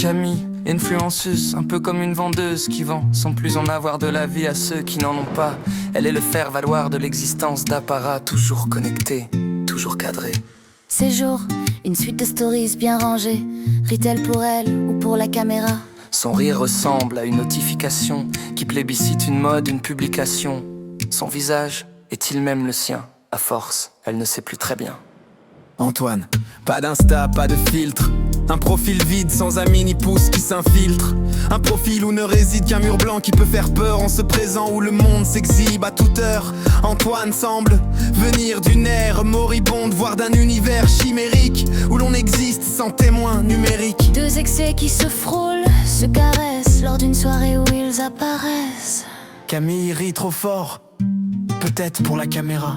Camille, influenceuse, un peu comme une vendeuse qui vend sans plus en avoir de la vie à ceux qui n'en ont pas. Elle est le faire-valoir de l'existence d'apparat, toujours connecté, toujours cadré. Ces jours, une suite de stories bien rangées, rit-elle pour elle ou pour la caméra? Son rire ressemble à une notification qui plébiscite une mode, une publication. Son visage est-il même le sien? À force, elle ne sait plus très bien. Antoine, pas d'insta, pas de filtre. Un profil vide sans amis ni pouce qui s'infiltre. Un profil où ne réside qu'un mur blanc qui peut faire peur en ce présent où le monde s'exhibe à toute heure. Antoine semble venir d'une ère moribonde, voire d'un univers chimérique où l'on existe sans témoin numérique. Deux excès qui se frôlent, se caressent lors d'une soirée où ils apparaissent. Camille rit trop fort, peut-être pour la caméra.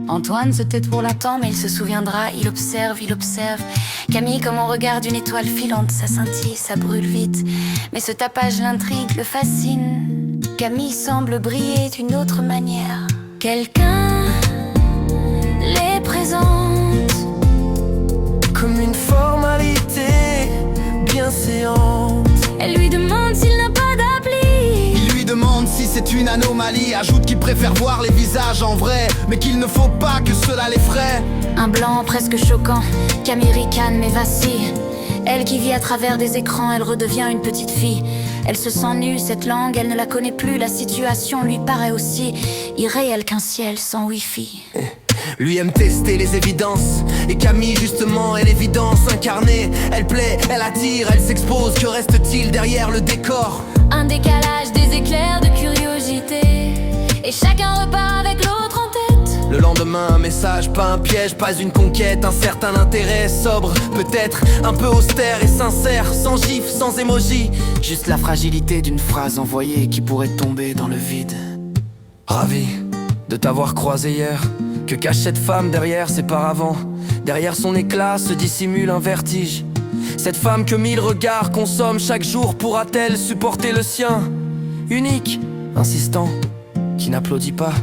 Antoine se tait pour longtemps, mais il se souviendra, il observe. Camille comme on regarde une étoile filante, ça scintille, ça brûle vite. Mais ce tapage l'intrigue, le fascine. Camille semble briller d'une autre manière. Quelqu'un les présente Comme une formalité bienséante. Elle lui demande s'il n'a pas d'appli. Il lui demande si c'est une anomalie. Ajoute qu'il préfère voir les visages en vrai, mais qu'il ne faut pas que cela l'effraie. Un blanc presque choquant, Camille ricane mais vacille. Elle qui vit à travers des écrans, elle redevient une petite fille. Elle se sent nue, cette langue, elle ne la connaît plus. La situation lui paraît aussi irréelle qu'un ciel sans wifi. Lui aime tester les évidences. Et Camille justement est l'évidence incarnée. Elle plaît, elle attire, elle s'expose. Que reste-t-il derrière le décor? Un décalage, des éclairs de curiosité. Et chacun repart avec l'autre en tête. Le lendemain, un message, pas un piège, pas une conquête. Un certain intérêt, sobre, peut-être un peu austère et sincère. Sans gif, sans émoji. Juste la fragilité d'une phrase envoyée qui pourrait tomber dans le vide. Ravi de t'avoir croisé hier. Que cache cette femme derrière ses paravents? Derrière son éclat se dissimule un vertige. Cette femme que 1000 regards consomment chaque jour, pourra-t-elle supporter le sien? Unique, insistant, qui n'applaudit pas.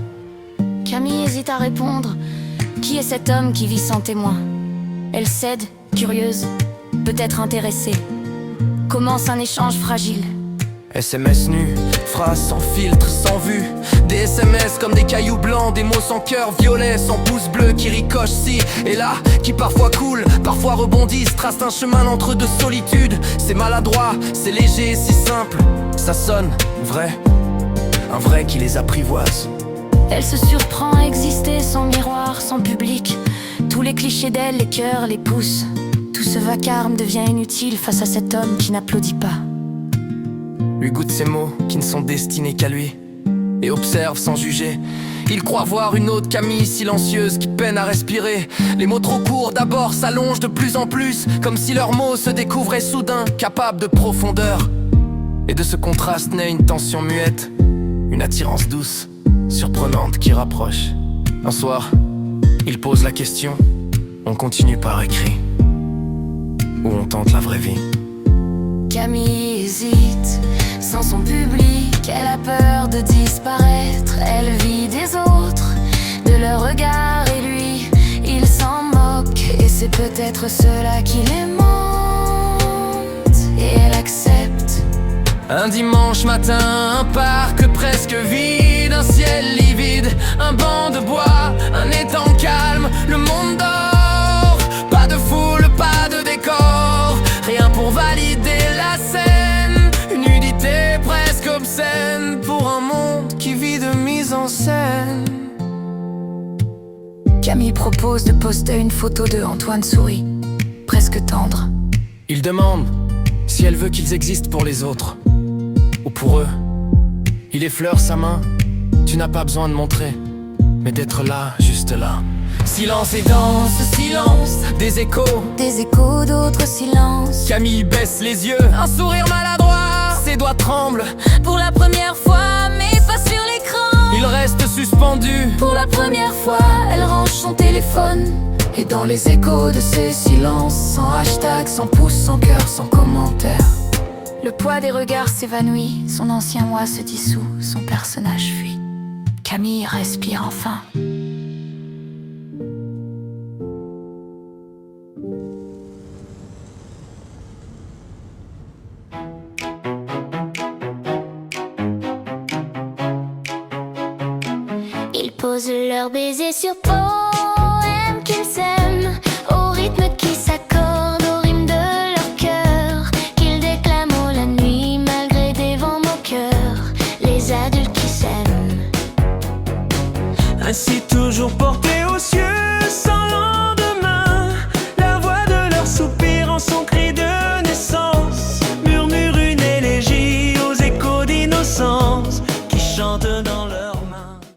Camille hésite à répondre. Qui est cet homme qui vit sans témoin? Elle cède, curieuse, peut-être intéressée. Commence un échange fragile. SMS nu, phrases sans filtre, sans vue. Des SMS comme des cailloux blancs, des mots sans cœur, violets, sans pouce bleu qui ricochent ci et là, qui parfois coulent, parfois rebondissent, tracent un chemin entre deux solitudes. C'est maladroit, c'est léger, si simple. Ça sonne vrai, un vrai qui les apprivoise. Elle se surprend à exister sans miroir, sans public. Tous les clichés d'elle, les cœurs, les pouces. Tout ce vacarme devient inutile face à cet homme qui n'applaudit pas. Lui goûte ces mots qui ne sont destinés qu'à lui et observe sans juger. Il croit voir une autre Camille silencieuse qui peine à respirer. Les mots trop courts d'abord s'allongent de plus en plus, comme si leurs mots se découvraient soudain, capables de profondeur. Et de ce contraste naît une tension muette, une attirance douce, surprenante qui rapproche. Un soir, il pose la question, on continue par écrit, ou on tente la vraie vie. Camille hésite, sans son public, elle a peur de disparaître. Elle vit des autres, de leur regard, et lui, il s'en moque. Et c'est peut-être cela qui les monte, et elle accepte. Un dimanche matin, un parc presque vide, un ciel livide, un banc de bois, un étang calme, le monde dort. Pas de foule, pas de décor, rien pour valider la scène. Une nudité presque obscène pour un monde qui vit de mise en scène. Camille propose de poster une photo de Antoine sourit, presque tendre. Il demande si elle veut qu'ils existent pour les autres ou pour eux. Il effleure sa main, tu n'as pas besoin de montrer, mais d'être là, juste là. Silence et dans ce silence, des échos, d'autres silences. Camille baisse les yeux, un sourire maladroit, ses doigts tremblent. Pour la première fois, mais pas sur l'écran. Il reste suspendu. Pour la première fois, elle range son téléphone. Et dans les échos de ces silences, sans hashtag, sans pouce, sans cœur, sans commentaire, le poids des regards s'évanouit, son ancien moi se dissout, son personnage fuit. Camille respire enfin. posent leurs baisers sur poème qu'ils s'aiment, au rythme qui s'accorde.